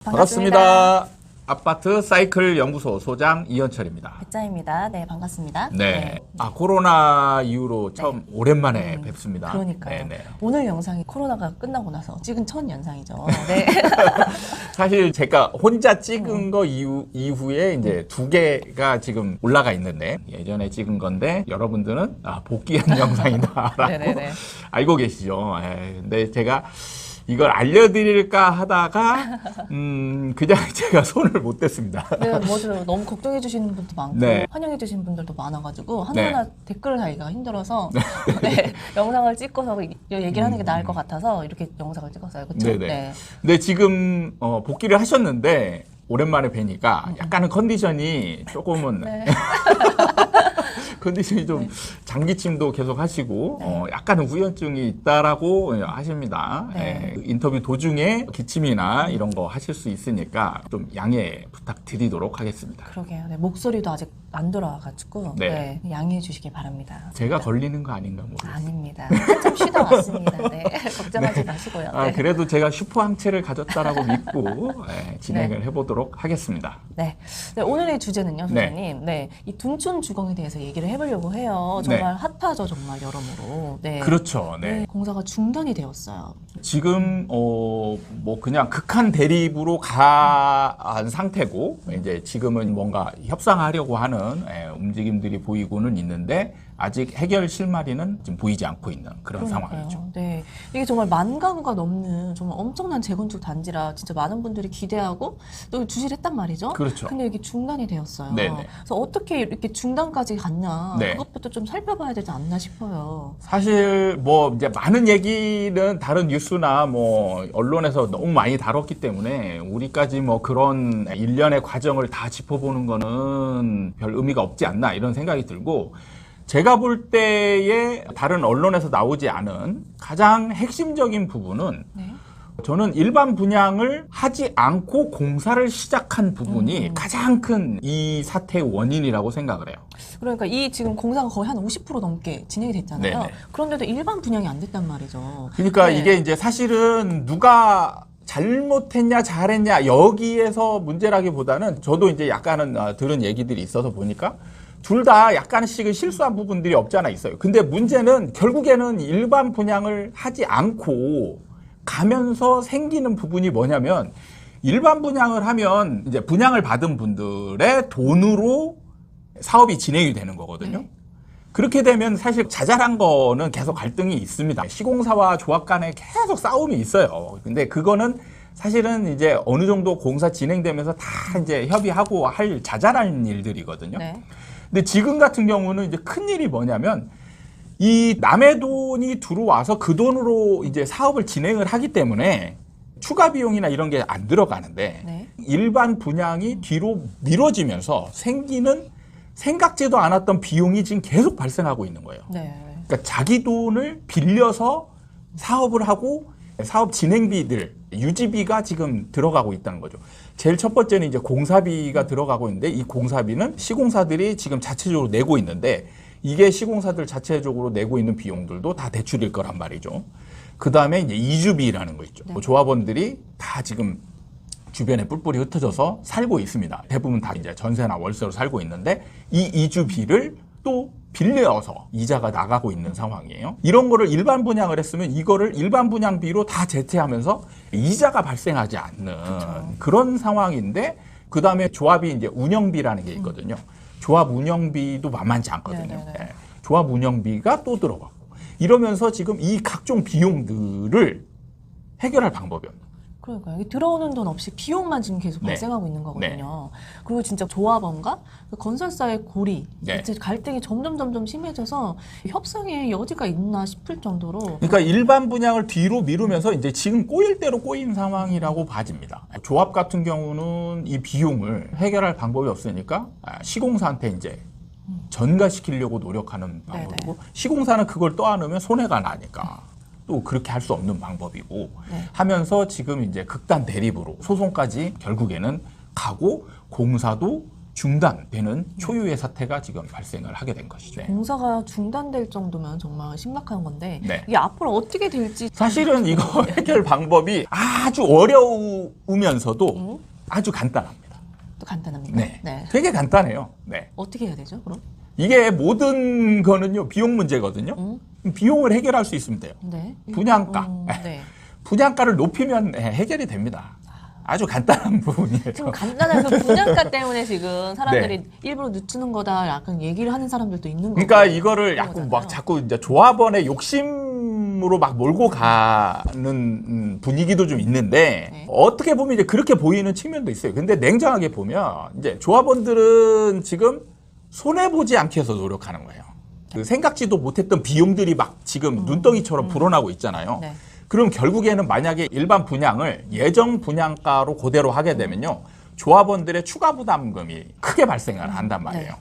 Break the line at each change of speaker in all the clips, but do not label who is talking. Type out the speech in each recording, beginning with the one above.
반갑습니다. 아파트 사이클 연구소 소장 이현철입니다.
백자입니다. 네, 반갑습니다.
네. 코로나 이후로 처음 오랜만에 뵙습니다.
그러니까요.
네네.
오늘 영상이 코로나가 끝나고 나서 찍은 첫 영상이죠. 네.
사실 제가 혼자 찍은 거 이후에 이제 두 개가 지금 올라가 있는데 예전에 찍은 건데 여러분들은 복귀한 영상이다라고
네네네.
알고 계시죠. 근데 제가 이걸 알려드릴까 하다가 그냥 제가 손을 못 댔습니다.
네, 맞아요. 너무 걱정해 주시는 분도 많고
네.
환영해 주시는 분들도 많아가지고 하나하나
네.
댓글을 달기가 힘들어서 네, 영상을 찍고서 얘기를 하는 게 나을 것 같아서 이렇게 영상을 찍었어요. 그렇죠?
네네.
네.
근데 지금 복귀를 하셨는데 오랜만에 뵈니까 약간은 컨디션이 조금은
네.
컨디션이 좀 장기침도 계속 하시고 약간은 후유증이 있다라고 하십니다.
네.
인터뷰 도중에 기침이나 이런 거 하실 수 있으니까 좀 양해 부탁드리도록 하겠습니다.
그러게요. 네, 목소리도 아직 안 돌아와가지고
네.
네, 양해해 주시기 바랍니다.
제가 걸리는 거 아닌가 모르겠어요.
아닙니다. 한참 쉬다 왔습니다. 네. 걱정하지 마시고요. 네.
그래도 제가 슈퍼 항체를 가졌다라고 믿고 진행을 해보도록 하겠습니다.
네. 네, 오늘의 주제는요, 선생님. 네. 이 둔촌 주공에 대해서 얘기를 해보려고 해요. 정말 핫하죠, 정말 여러모로. 네.
그렇죠. 네.
네, 공사가 중단이 되었어요.
지금 뭐 그냥 극한 대립으로 간 상태고 이제 지금은 뭔가 협상하려고 하는 움직임들이 보이고는 있는데 아직 해결 실마리는 지금 보이지 않고 있는 그런 상황이죠.
네, 이게 정말 10,000가구가 넘는 정말 엄청난 재건축 단지라 진짜 많은 분들이 기대하고 또 주시를 했단 말이죠.
그렇죠.
근데 이게 중단이 되었어요.
네네.
그래서 어떻게 이렇게 중단까지 갔나
네.
그것부터 좀 살펴봐야 되지 않나 싶어요.
사실 뭐 이제 많은 얘기는 다른 뉴스나 뭐 언론에서 너무 많이 다뤘기 때문에 우리까지 뭐 그런 일련의 과정을 다 짚어보는 거는 별 의미가 없지 않나 이런 생각이 들고 제가 볼 때에 다른 언론에서 나오지 않은 가장 핵심적인 부분은
네.
저는 일반 분양을 하지 않고 공사를 시작한 부분이 가장 큰 이 사태의 원인이라고 생각을 해요.
그러니까 이 지금 공사가 거의 한 50% 넘게 진행이 됐잖아요.
네네.
그런데도 일반 분양이 안 됐단 말이죠.
그러니까
네.
이게 이제 사실은 누가 잘못했냐 잘했냐 여기에서 문제라기보다는 저도 이제 약간은 들은 얘기들이 있어서 보니까 둘 다 약간씩은 실수한 부분들이 없지 않아 있어요. 근데 문제는 결국에는 일반 분양을 하지 않고 가면서 생기는 부분이 뭐냐면 일반 분양을 하면 이제 분양을 받은 분들의 돈으로 사업이 진행이 되는 거거든요.
네.
그렇게 되면 사실 자잘한 거는 계속 갈등이 있습니다. 시공사와 조합 간에 계속 싸움이 있어요. 근데 그거는 사실은 이제 어느 정도 공사 진행되면서 다 이제 협의하고 할 자잘한 일들이거든요.
네.
근데 지금 같은 경우는 이제 큰 일이 뭐냐면 이 남의 돈이 들어와서 그 돈으로 이제 사업을 진행을 하기 때문에 추가 비용이나 이런 게 안 들어가는데
네.
일반 분양이 뒤로 미뤄지면서 생기는 생각지도 않았던 비용이 지금 계속 발생하고 있는 거예요.
네.
그러니까 자기 돈을 빌려서 사업을 하고 사업 진행비들, 유지비가 지금 들어가고 있다는 거죠. 제일 첫 번째는 이제 공사비가 들어가고 있는데 이 공사비는 시공사들이 지금 자체적으로 내고 있는데 이게 시공사들 자체적으로 내고 있는 비용들도 다 대출일 거란 말이죠. 그 다음에 이제 이주비라는 거 있죠.
네.
조합원들이 다 지금 주변에 뿔뿔이 흩어져서 살고 있습니다. 대부분 다 이제 전세나 월세로 살고 있는데 이 이주비를 또 빌려서 이자가 나가고 있는 상황이에요. 이런 거를 일반 분양을 했으면 이거를 일반 분양비로 다 제태하면서 이자가 발생하지 않는 그런 상황인데 그 다음에 조합이 이제 운영비라는 게 있거든요. 조합 운영비도 만만치 않거든요.
네네네.
예. 조합 운영비가 또 들어가고 이러면서 지금 이 각종 비용들을 해결할 방법이 없는.
그러니까요. 이게 들어오는 돈 없이 비용만 지금 계속
네.
발생하고 있는 거거든요. 그리고 진짜 조합원과 그 건설사의 고리,
네.
이제 갈등이 점점 심해져서 협상의 여지가 있나 싶을 정도로.
그러니까 일반 분양을 뒤로 미루면서 이제 지금 꼬일 대로 꼬인 상황이라고 봐집니다. 조합 같은 경우는 이 비용을 해결할 방법이 없으니까 시공사한테 이제 전가시키려고 노력하는 방법이고 시공사는 그걸 떠안으면 손해가 나니까 또 그렇게 할 수 없는 방법이고 하면서 지금 이제 극단 대립으로 소송까지 결국에는 가고 공사도 중단되는 초유의 사태가 지금 발생을 하게 된 것이죠.
공사가 중단될 정도면 정말 심각한 건데
네.
이게 앞으로 어떻게 될지
사실은 이거 해결 방법이 아주 어려우면서도 아주 간단합니다.
또 간단합니다.
네. 되게 간단해요. 네.
어떻게 해야 되죠, 그럼?
이게 모든 거는요, 비용 문제거든요. 비용을 해결할 수 있으면 돼요.
네.
분양가.
네.
분양가를 높이면 해결이 됩니다. 아주 간단한 부분이에요.
좀 간단해서 분양가 때문에 지금 사람들이 일부러 늦추는 거다 약간 얘기를 하는 사람들도 있는 거예요.
그러니까 이거를 막 자꾸 이제 조합원의 욕심으로 막 몰고 가는 분위기도 좀 있는데
네.
어떻게 보면 이제 그렇게 보이는 측면도 있어요. 근데 냉정하게 보면 이제 조합원들은 지금 손해 보지 않게 해서 노력하는 거예요. 그 생각지도 못했던 비용들이 막 지금 눈덩이처럼 불어나고 있잖아요.
네.
그럼 결국에는 만약에 일반 분양을 예정 분양가로 그대로 하게 되면요. 조합원들의 추가 부담금이 크게 발생을 한단 말이에요.
네.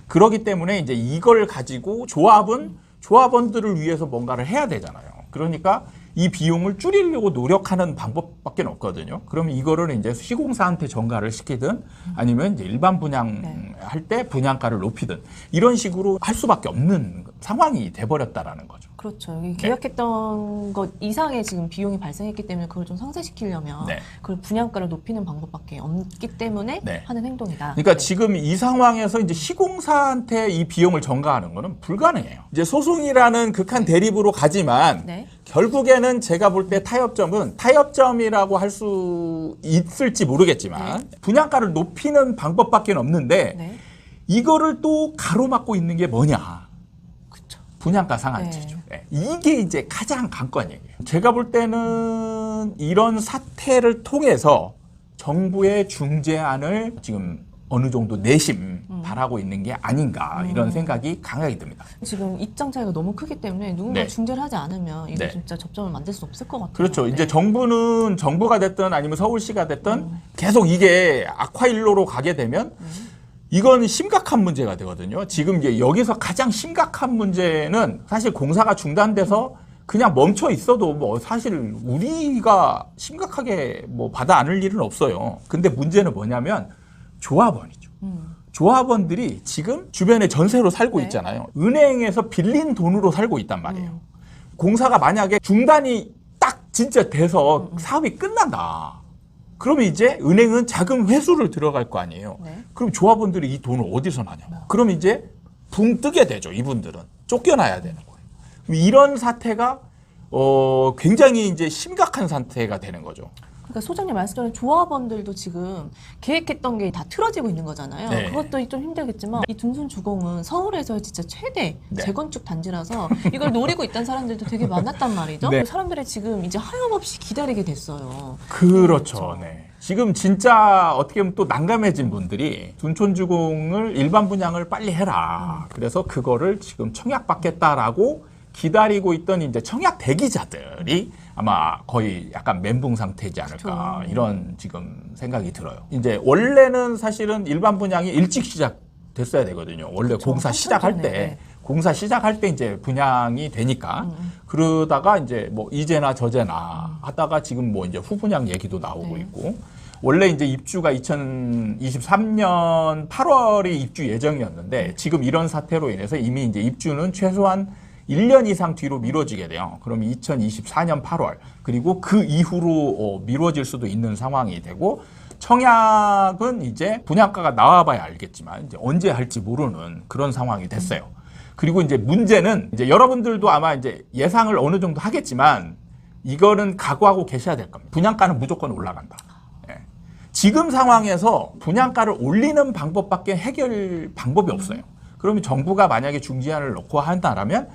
그렇기 때문에 이제 이걸 가지고 조합은 조합원들을 위해서 뭔가를 해야 되잖아요. 그러니까 이 비용을 줄이려고 노력하는 방법밖에 없거든요. 그러면 이거를 이제 시공사한테 전가를 시키든 아니면 이제 일반 분양할 때 분양가를 높이든 이런 식으로 할 수밖에 없는 상황이 돼버렸다라는 거죠.
그렇죠. 여기 계약했던 것 이상의 지금 비용이 발생했기 때문에 그걸 좀 상쇄시키려면
네.
그걸 분양가를 높이는 방법밖에 없기 때문에
네.
하는 행동이다.
그러니까
네.
지금 이 상황에서 이제 시공사한테 이 비용을 전가하는 거는 불가능해요. 이제 소송이라는 극한 대립으로 가지만
네.
결국에는 제가 볼 때 타협점이라고 할 수 있을지 모르겠지만 분양가를 높이는 방법밖에 없는데
네.
이거를 또 가로막고 있는 게 뭐냐?
그렇죠.
분양가 상한제죠. 네. 이게 이제 가장 관건이에요. 제가 볼 때는 이런 사태를 통해서 정부의 중재안을 지금 어느 정도 내심 바라고 있는 게 아닌가 이런 생각이 강하게 듭니다.
지금 입장 차이가 너무 크기 때문에 누군가
네.
중재를 하지 않으면 이거
네.
진짜 접점을 만들 수 없을 것 같아요.
그렇죠.
네.
이제 정부는 정부가 됐든 아니면 서울시가 됐든 계속 이게 악화일로로 가게 되면 이건 심각한 문제가 되거든요. 지금 이제 여기서 가장 심각한 문제는 사실 공사가 중단돼서 그냥 멈춰 있어도 뭐 사실 우리가 심각하게 뭐 받아 안을 일은 없어요. 근데 문제는 뭐냐면 조합원이죠. 조합원들이 지금 주변에 전세로 살고
네.
있잖아요. 은행에서 빌린 돈으로 살고 있단 말이에요. 공사가 만약에 중단이 딱 진짜 돼서 사업이 끝난다. 그러면 이제 은행은 자금 회수를 들어갈 거 아니에요.
네.
그럼 조합원들이 이 돈을 어디서 나냐. 그럼 이제 붕 뜨게 되죠. 이분들은. 쫓겨나야 되는 거예요. 그럼 이런 사태가 굉장히 이제 심각한 사태가 되는 거죠.
그러니까 소장님 말씀처럼 조합원들도 지금 계획했던 게 다 틀어지고 있는 거잖아요.
네.
그것도 좀 힘들겠지만 이 둔순주공은 서울에서 진짜 최대
네.
재건축 단지라서 이걸 노리고 있던 사람들도 되게 많았단 말이죠.
네.
사람들이 지금 이제 하염없이 기다리게 됐어요.
그렇죠. 네. 지금 진짜 어떻게 보면 또 난감해진 분들이 둔촌주공을 일반 분양을 빨리 해라. 그래서 그거를 지금 청약받겠다라고 기다리고 있던 이제 청약 대기자들이 아마 거의 약간 멘붕 상태이지 않을까
그렇죠.
이런 지금 생각이 들어요. 이제 원래는 사실은 일반 분양이 일찍 시작됐어야 되거든요. 원래
그렇죠.
공사
한참
시작할
전에,
때
네.
공사 시작할 때 이제 분양이 되니까 그러다가 이제 뭐 이제나 저제나 하다가 지금 뭐 이제 후분양 얘기도 나오고
네.
있고 원래 이제 입주가 2023년 8월이 입주 예정이었는데 지금 이런 사태로 인해서 이미 이제 입주는 최소한 1년 이상 뒤로 미뤄지게 돼요. 그럼 2024년 8월 그리고 그 이후로 미뤄질 수도 있는 상황이 되고 청약은 이제 분양가가 나와봐야 알겠지만 이제 언제 할지 모르는 그런 상황이 됐어요. 그리고 이제 문제는 이제 여러분들도 아마 이제 예상을 어느 정도 하겠지만 이거는 각오하고 계셔야 될 겁니다. 분양가는 무조건 올라간다. 예. 지금 상황에서 분양가를 올리는 방법밖에 해결 방법이 없어요. 그러면 정부가 만약에 중재안을 넣고 한다라면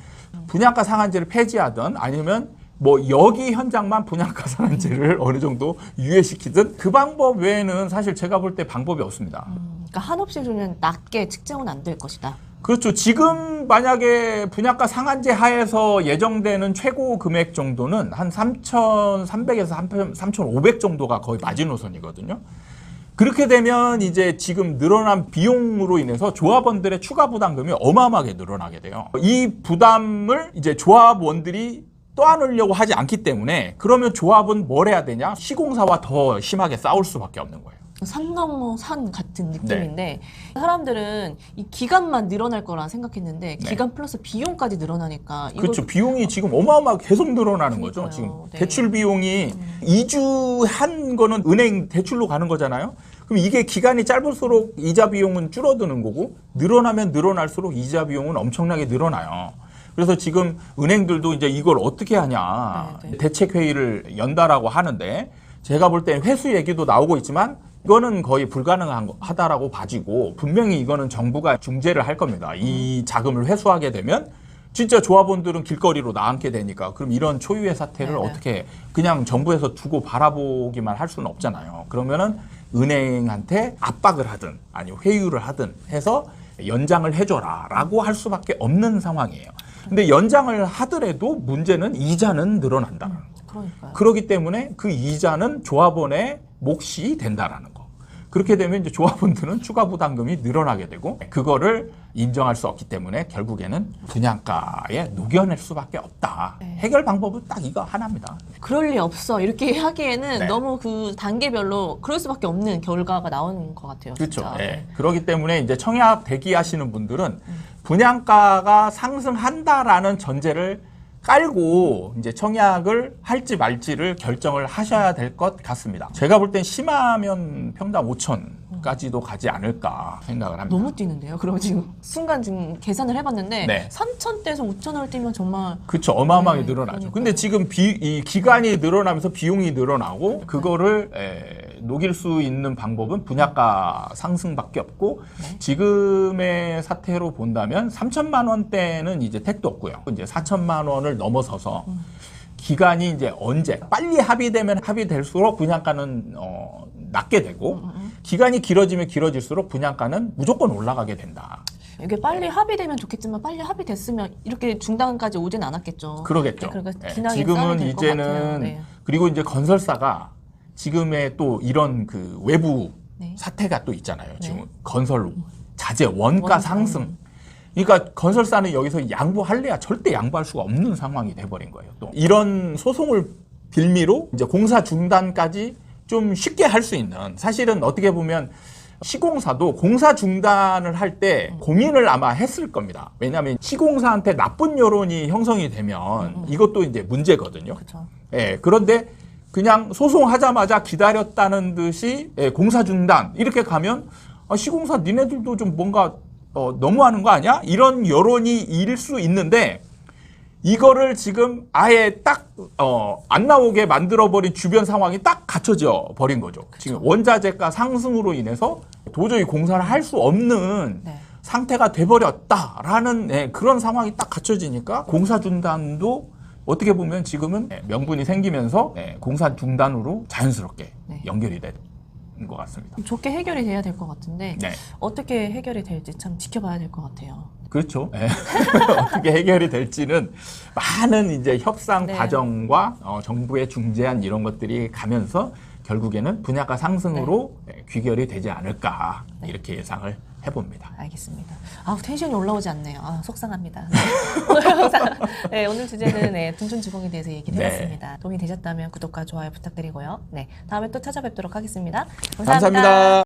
분양가 상한제를 폐지하든 아니면 뭐 여기 현장만 분양가 상한제를 어느 정도 유예시키든 그 방법 외에는 사실 제가 볼 때 방법이 없습니다.
그러니까 한없이 주면 낮게 측정은 안 될 것이다.
그렇죠. 지금 만약에 분양가 상한제 하에서 예정되는 최고 금액 정도는 한 3,300에서 3,500 정도가 거의 마지노선이거든요. 그렇게 되면 이제 지금 늘어난 비용으로 인해서 조합원들의 추가 부담금이 어마어마하게 늘어나게 돼요. 이 부담을 이제 조합원들이 떠안으려고 하지 않기 때문에 그러면 조합은 뭘 해야 되냐? 시공사와 더 심하게 싸울 수밖에 없는 거예요.
산 넘어 산 같은 느낌인데 사람들은 이 기간만 늘어날 거라 생각했는데 기간 플러스 비용까지 늘어나니까 이거
그렇죠. 비용이 지금 어마어마하게 계속 늘어나는 거죠.
그러니까요.
지금
네.
대출 비용이 이주한 거는 은행 대출로 가는 거잖아요. 그럼 이게 기간이 짧을수록 이자 비용은 줄어드는 거고 늘어나면 늘어날수록 이자 비용은 엄청나게 늘어나요. 그래서 지금 은행들도 이제 이걸 어떻게 하냐
네, 네.
대책 회의를 연다라고 하는데 제가 볼 때 회수 얘기도 나오고 있지만 이거는 거의 불가능하다라고 봐지고 분명히 이거는 정부가 중재를 할 겁니다. 이 자금을 회수하게 되면 진짜 조합원들은 길거리로 나앉게 되니까 그럼 이런 초유의 사태를
네네.
어떻게 그냥 정부에서 두고 바라보기만 할 수는 없잖아요. 그러면은 은행한테 압박을 하든 아니 회유를 하든 해서 연장을 해줘라라고 할 수밖에 없는 상황이에요. 근데 연장을 하더라도 문제는 이자는 늘어난다.
그러니까요.
그렇기 때문에 그 이자는 조합원의 몫이 된다라는 거. 그렇게 되면 이제 조합원들은 추가 부담금이 늘어나게 되고 그거를 인정할 수 없기 때문에 결국에는 분양가에 녹여낼 수밖에 없다.
네.
해결 방법은 딱 이거 하나입니다.
그럴 리 없어 이렇게 하기에는
네.
너무 그 단계별로 그럴 수밖에 없는 결과가 나오는 것 같아요.
그렇죠.
진짜.
예. 그렇기 때문에 이제 청약 대기하시는 분들은 분양가가 상승한다라는 전제를 깔고 이제 청약을 할지 말지를 결정을 하셔야 될 것 같습니다. 제가 볼 땐 심하면 평당 5천까지도 가지 않을까 생각을 합니다.
너무 뛰는데요. 그럼 지금 순간 지금 계산을 해봤는데
네.
3천대에서 5천원을 뛰면 정말
그렇죠. 어마어마하게
네,
늘어나죠.
그러니까요.
근데 지금 이 기간이 늘어나면서 비용이 늘어나고 그거를 녹일 수 있는 방법은 분양가 상승밖에 없고 지금의 사태로 본다면 3천만 원대는 이제 택도 없고요. 이제 4천만 원을 넘어서서 기간이 이제 언제 빨리 합의되면 합의될수록 분양가는 낮게 되고 기간이 길어지면 길어질수록 분양가는 무조건 올라가게 된다.
이게 빨리 합의되면 좋겠지만 빨리 합의됐으면 이렇게 중단까지 오진 않았겠죠.
그러겠죠.
네, 그러니까
예.
기나긴
지금은
싸움이 될것 같아요.
이제는
네.
그리고 이제 건설사가 지금의 또 이런 그 외부
네.
사태가 또 있잖아요. 지금
네.
건설 자재 원가
원가.
상승. 그러니까 건설사는 여기서 양보할래야 절대 양보할 수가 없는 상황이 돼버린 거예요. 또 이런 소송을 빌미로 이제 공사 중단까지 좀 쉽게 할 수 있는 사실은 어떻게 보면 시공사도 공사 중단을 할 때 고민을 아마 했을 겁니다. 왜냐하면 시공사한테 나쁜 여론이 형성이 되면 이것도 이제 문제거든요.
그렇죠.
예, 그런데 그냥 소송하자마자 기다렸다는 듯이 공사 중단 이렇게 가면 시공사 니네들도 좀 뭔가 너무하는 거 아니야? 이런 여론이 일 수 있는데 이거를 지금 아예 딱 안 나오게 만들어버린 주변 상황이 딱 갖춰져 버린 거죠. 지금 원자재가 상승으로 인해서 도저히 공사를 할 수 없는
네.
상태가 돼버렸다라는 그런 상황이 딱 갖춰지니까 공사 중단도 어떻게 보면 지금은 명분이 생기면서 공사 중단으로 자연스럽게
네.
연결이 된 것 같습니다.
좋게 해결이 돼야 될 것 같은데
네.
어떻게 해결이 될지 참 지켜봐야 될 것 같아요.
그렇죠. 어떻게 해결이 될지는 많은 이제 협상
네.
과정과 정부의 중재안 이런 것들이 가면서 결국에는 분양가 상승으로 귀결이 되지 않을까 이렇게 예상을 해봅니다.
알겠습니다. 텐션이 올라오지 않네요. 속상합니다. 오늘 영상, 오늘 주제는 둔촌주공에 대해서 얘기를
네.
해봤습니다. 도움이 되셨다면 구독과 좋아요 부탁드리고요. 다음에 또 찾아뵙도록 하겠습니다.
감사합니다.